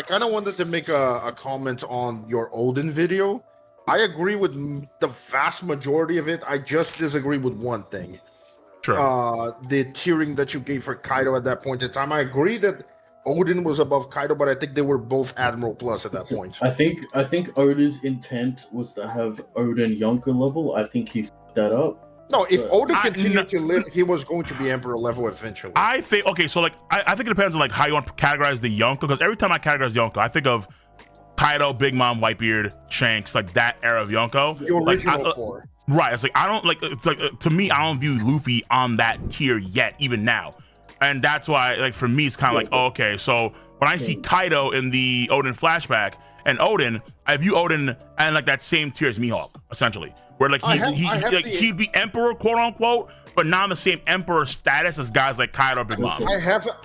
I kind of wanted to make a comment on your Odin video. I agree with the vast majority of it. I just disagree with one thing. Sure. The tiering that you gave for Kaido at that point in time. I agree that Odin was above Kaido, but I think they were both Admiral Plus at that point. I think Oda's intent was to have Odin Yonka level. I think he fucked that up. No, if Odin continued to live, he was going to be Emperor level eventually. I think so. Like, I think it depends on like how you want to categorize the Yonko. Because every time I categorize Yonko, I think of Kaido, Big Mom, Whitebeard, Shanks, like that era of Yonko. The original four. Right. It's like I don't like. It's like to me, I don't view Luffy on that tier yet, even now, and that's why like for me, it's kind of like okay. So when I see Kaido in the Odin flashback and Odin, I view Odin and like that same tier as Mihawk, essentially. Where like he'd be emperor, quote unquote, but not the same emperor status as guys like Kaido or Big Mom.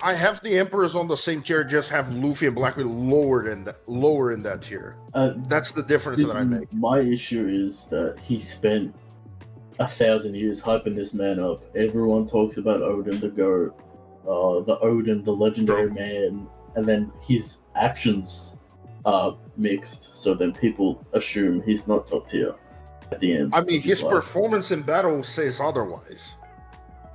I have the emperors on the same tier, just have Luffy and Blackbeard lower in that tier. That's the difference that I make. My issue is that he spent 1,000 years hyping this man up. Everyone talks about Odin the GOAT, the Odin, the legendary man, and then his actions are mixed, so then people assume he's not top tier. At the end, I mean, his performance in battle says otherwise.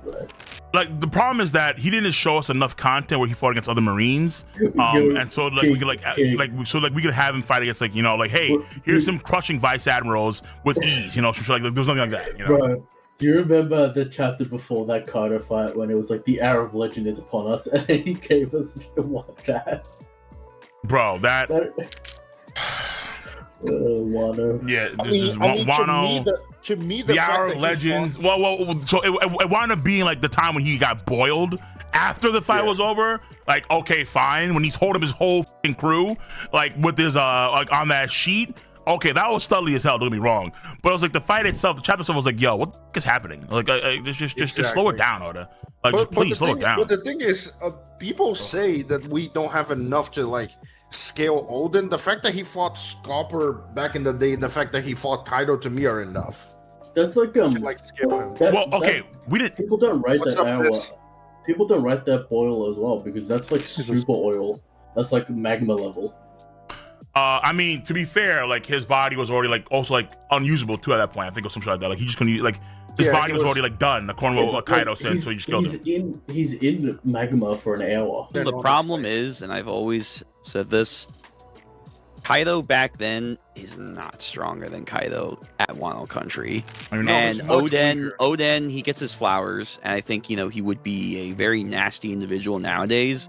Right. Like the problem is that he didn't show us enough content where he fought against other Marines, and so like we could we could have him fight against like like hey, here's some crushing vice admirals with ease, so like there's nothing like that, Bro, do you remember the chapter before that Kaido fight when it was like the hour of legend is upon us, and then he gave us that? Bro, that. Wano. Yeah, Wano. To me, the Hour of Legends. Well, so it wound up being like the time when he got boiled after the fight was over. Like, okay, fine. When he's holding his whole crew, like with his like on that sheet. Okay, that was studly as hell. Don't get me wrong, but it was like the fight itself. The chapter itself was like, yo, what the f is happening? Like, just slow it down, Oda. Like, just please slow it down. But the thing is, people say that we don't have enough to like scale Odin. The fact that he fought Scalper back in the day, and the fact that he fought Kaido, to me are enough. That's like to like scale him. We didn't. People don't write that hour. People don't write that boil as well because that's like super oil. That's like magma level. I mean, to be fair, like his body was already like also like unusable too at that point. I think or something like that. Like he just couldn't use, like his body was already like done. According to what Kaido said, so he just killed him. He's in magma for an hour. The problem is, and I've always said this, Kaido back then is not stronger than Kaido at Wano Country. I mean, and Odin, he gets his flowers, and I think he would be a very nasty individual nowadays.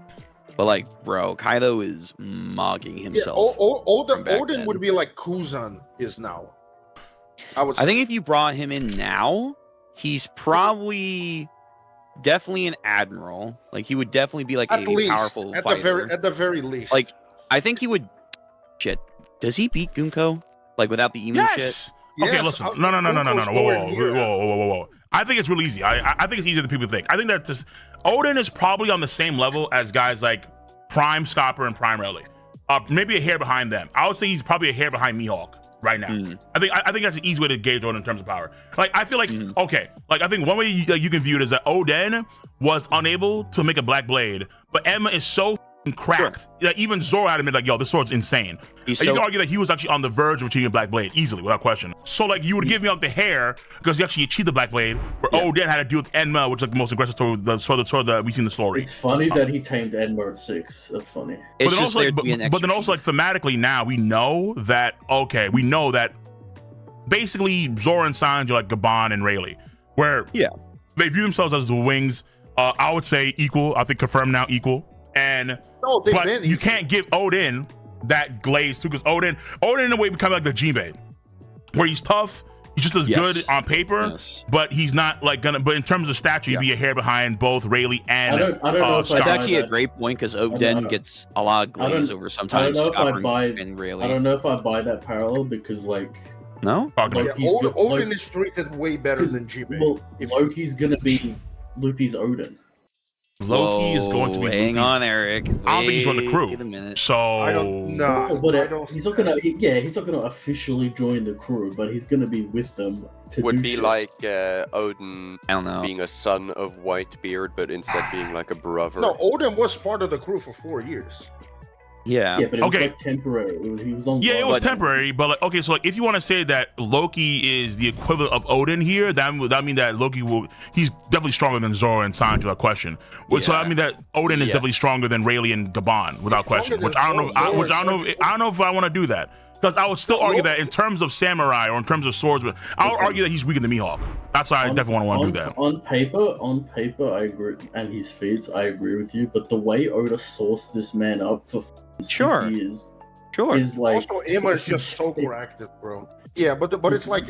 But like, bro, Kaido is mugging himself. Odin would be like Kuzan is now. I think if you brought him in now, he's probably definitely an admiral. Like he would definitely be like powerful fighter. At the very least. Like I think he would. Shit, does he beat Gunko like without the emu shit? Okay, listen. No. Whoa. I think it's really easy. I think it's easier than people think. I think that just Odin is probably on the same level as guys like Prime Scopper and Prime Rayleigh. Maybe a hair behind them. I would say he's probably a hair behind Mihawk right now. I think that's an easy way to gauge Odin in terms of power. Like I feel like okay, like I think one way you can view it is that Odin was unable to make a black blade, but Emma is so cracked that even Zoro had admitted like, yo, this sword's insane. You can argue that he was actually on the verge of achieving a black blade easily without question. So like you would give me like the hair because he actually achieved the black blade, where Odin had to deal with Enma, which is like the most aggressive sword, the sword that we see in the story. It's funny that he tamed Enma at 6. That's funny. But then also like thematically now we know that basically Zoro and Sanji are like Gabon and Rayleigh, where they view themselves as the wings. I would say equal. I think confirmed now equal. And but you can't give Odin that glaze too, because Odin in a way become like the Jinbei, where he's tough, he's just as good on paper, but he's not like gonna. But in terms of stature, he'd be a hair behind both Rayleigh and. I don't know if it's actually a great point because Odin gets a lot of glaze over sometimes. I don't know if I buy that parallel because like. No, Odin is treated way better than Jinbei. Well, Loki's gonna be Luffy's Odin. Loki is going to be. Hang on, Eric. I don't think he's on the crew. So I don't know. He's not gonna officially join the crew, but he's gonna be with them. Would be like Odin I don't know. being a son of Whitebeard, but instead being like a brother. No, Odin was part of the crew for 4 years. Yeah. Yeah, but it was Okay. like temporary. He was on. Yeah, it was Loki. temporary, but like, okay, so like, if you want to say that Loki is the equivalent of Odin here, that mean that he's definitely stronger than Zoro and Sanji, without question. So Yeah. I mean that Odin is definitely stronger than Rayleigh and Gabon, without question. stronger Which I don't know. than Zoro Which I don't know if I want to do that, because I would still argue that in terms of samurai or in terms of swords, but I would argue that he's weaker than Mihawk. That's why I definitely want to do that. On paper, I agree, and his feats, I agree with you. But the way Oda sourced this man up for 6 Sure. years Sure. is like Also, Emma is just so corrected, bro. Yeah, but it's like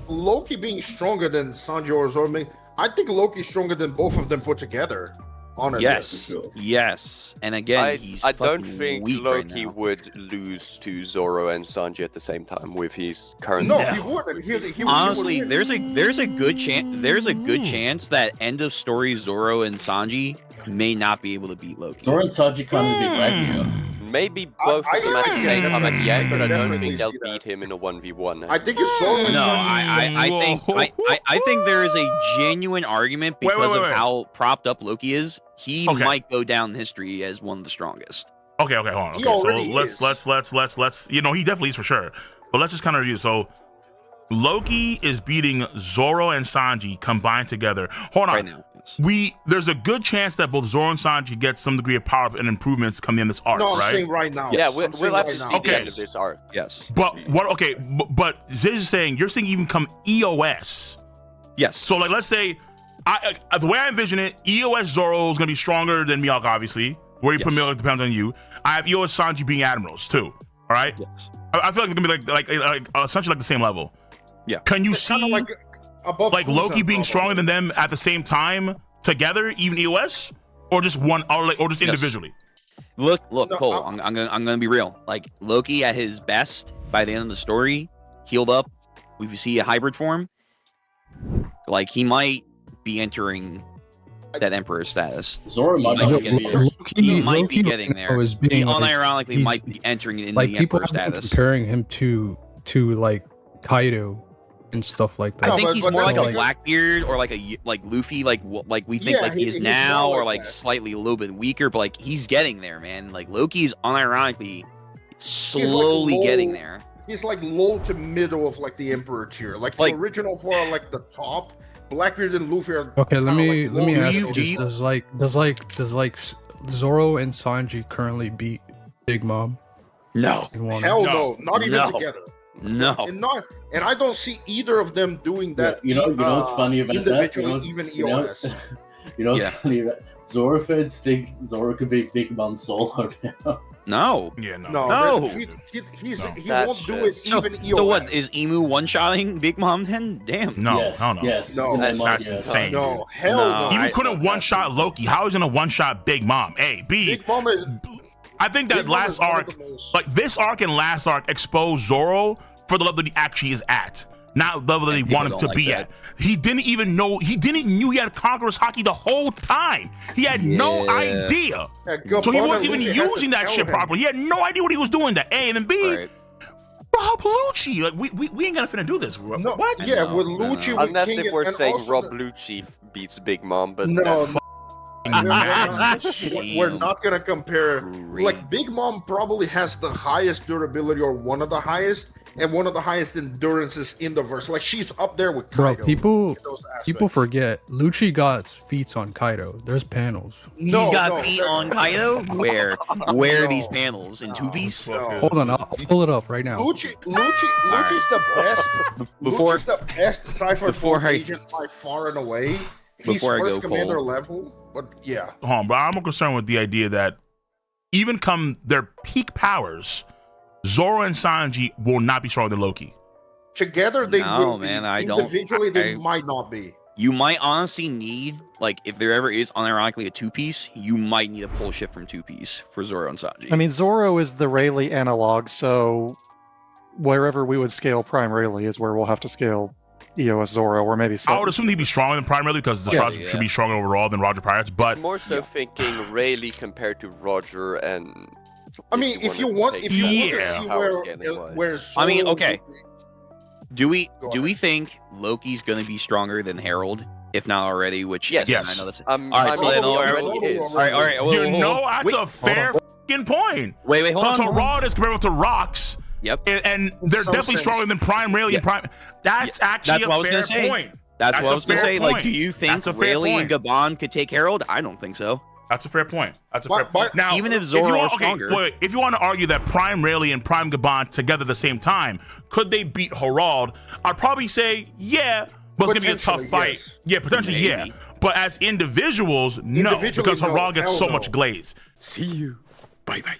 Loki being stronger than Sanji or Zoro. I think Loki's stronger than both of them put together. Honestly. Yes. for sure. Yes. And again, he's I don't fucking think weak right Loki now. would lose to Zoro and Sanji at the same time with his current. No, No. he wouldn't. He Honestly, would, there's a good chance that end of story Zoro and Sanji may not be able to beat Loki. Zoro and Sanji can't beat Ragnar. Maybe both of them at the same time at the end, but I don't definitely think they'll see that. beat him in a 1v1. I think it's Zoro and No, Sanji. I think there is a genuine argument Wait, because wait. of how propped up Loki is. He Okay. might go down in history as one of the strongest. Okay, hold on. He Okay, so already is. let's he definitely is for sure. But let's just kind of review. So Loki is beating Zoro and Sanji combined together. Hold on. Right now. There's a good chance that both Zoro and Sanji get some degree of power up and improvements come in this arc, No, I'm right? saying right now. Yeah, I'm we'll saying have right to now. see Okay. the end of this arc. Yes. But what? Okay, but Ziz is saying you're saying even come EOS. Yes. So like, let's say, the way I envision it, EOS Zoro is gonna be stronger than Mihawk, obviously. Where you put Yes. Mihawk depends on you. I have EOS Sanji being admirals too. All right. Yes. I feel like it's gonna be like essentially like the same level. Yeah. Can you It's see kinda like above like Kusan, Loki being probably. stronger than them at the same time together, even EOS, or just one, or just Yes. individually? Look, No, Cole. I'm gonna be real. Like Loki at his best by the end of the story, healed up. We see a hybrid form. Like he might be entering that Emperor status. Zoro might He not might get be- the He might be getting right now there. is He being, like, unironically he's- might be entering into like the people Emperor have been status. comparing him to like Kaido and stuff like that. I No, think but- he's but more that's like a because- Blackbeard or like Luffy, like we think Yeah, like he is he's now, more or like like that. slightly a little bit weaker, but like he's getting there, man. Like Loki's unironically slowly low- getting there. He's like low to middle of like the Emperor tier. Like Like- the original four are like the top. Blackbeard and Luffy are. Okay, let kinda me like let me low ask to you: middle. does Zoro and Sanji currently beat Big Mom? No, in one? Hell No. no, not even No. together. no. And I don't see either of them doing that. You know what's funny about that? individually, You know- even you know- EOS. You know what's Yeah. funny about Zoro fans think Zoro could be Big Mom solo now. No. Yeah, no. No, No. he That's won't do it So, even EOS. so what is Emu one-shotting Big Mom then? Damn. No, yes, hell no. Yes. No, in their mind, that's yes. insane. No, hell No. no. He couldn't one shot Loki. How is he gonna one shot Big Mom? A, B. Big Mom is. I think that Big Mom last is one of arc, the most- like this arc and last arc, exposed Zoro for the level that he actually is at, not the level that he people wanted don't to like be that. at. He didn't even know. He didn't knew he had Conqueror's Haki the whole time. He had no Yeah. idea. Yeah, So he Gabon wasn't and even Luffy had to using that tell shit him. properly. He had no idea what he was doing. That A and then B. Right. Rob Lucci. Like we ain't gonna finna do this. No, What? yeah, No, with no, Lucci, no. with Unless King, if we're and saying also Rob the- Lucci beats Big Mom, but No, Mad. we're not gonna compare. Like Crazy. Big Mom probably has the highest durability, or one of the highest, and one of the highest endurances in the verse. Like she's up there with Bro, Kaido. people in those people aspects. forget Lucci got feats on Kaido. There's panels. No, He's got no, feet there- on Kaido. Where are No. these panels in Two Piece? No. Hold on, I'll pull it up right now. Lucci's the best. Before Lucci's the best Cypher before I- agent by far and away. He's Before I first go, commander Cole. level, but yeah. Hold on, but I'm more concerned with the idea that even come their peak powers, Zoro and Sanji will not be stronger than Loki. Together they No, will man, be. I don't- Individually they I- might not be. You might honestly need, like, if there ever is unironically a two-piece, you might need a pull shift from two-piece for Zoro and Sanji. I mean, Zoro is the Rayleigh analog, so wherever we would scale Prime Rayleigh is where we'll have to scale EOS Zoro, or maybe I would assume he'd be stronger than primarily because the Yeah. shots should be stronger overall than Roger Pirates. But I'm more so thinking Rayleigh compared to Roger and. I mean, if you want to see where I mean, Zoro- okay. Do we Go do we think Loki's gonna be stronger than Harold, if not already? Which Yes. again, Yes. I know that's I'm All right, so then thinking all right, already is. all right. you know that's Wait, a fair fucking point. Wait, hold Because on. Herald is comparable to Rocks. Yep. And they're some definitely sense. stronger than Prime Rayleigh and Prime. That's actually That's what I was a gonna fair say. point. That's what I was a gonna fair say. Like, point. do you think That's a fair Rayleigh and point. Gabon could take Herald? I don't think so. That's a fair point. That's a But- fair point. but Now, even if you Zoro want, is stronger. wait, if you want to argue that Prime Rayleigh and Prime Gabon together at the same time, could they beat Herald? I'd probably say yeah, but it's gonna be a tough Potentially, fight. yes. Yeah, potentially yeah. Maybe. But as individuals, no, Individually, because no. Herald gets Hell so no. much glaze. See you. Bye bye.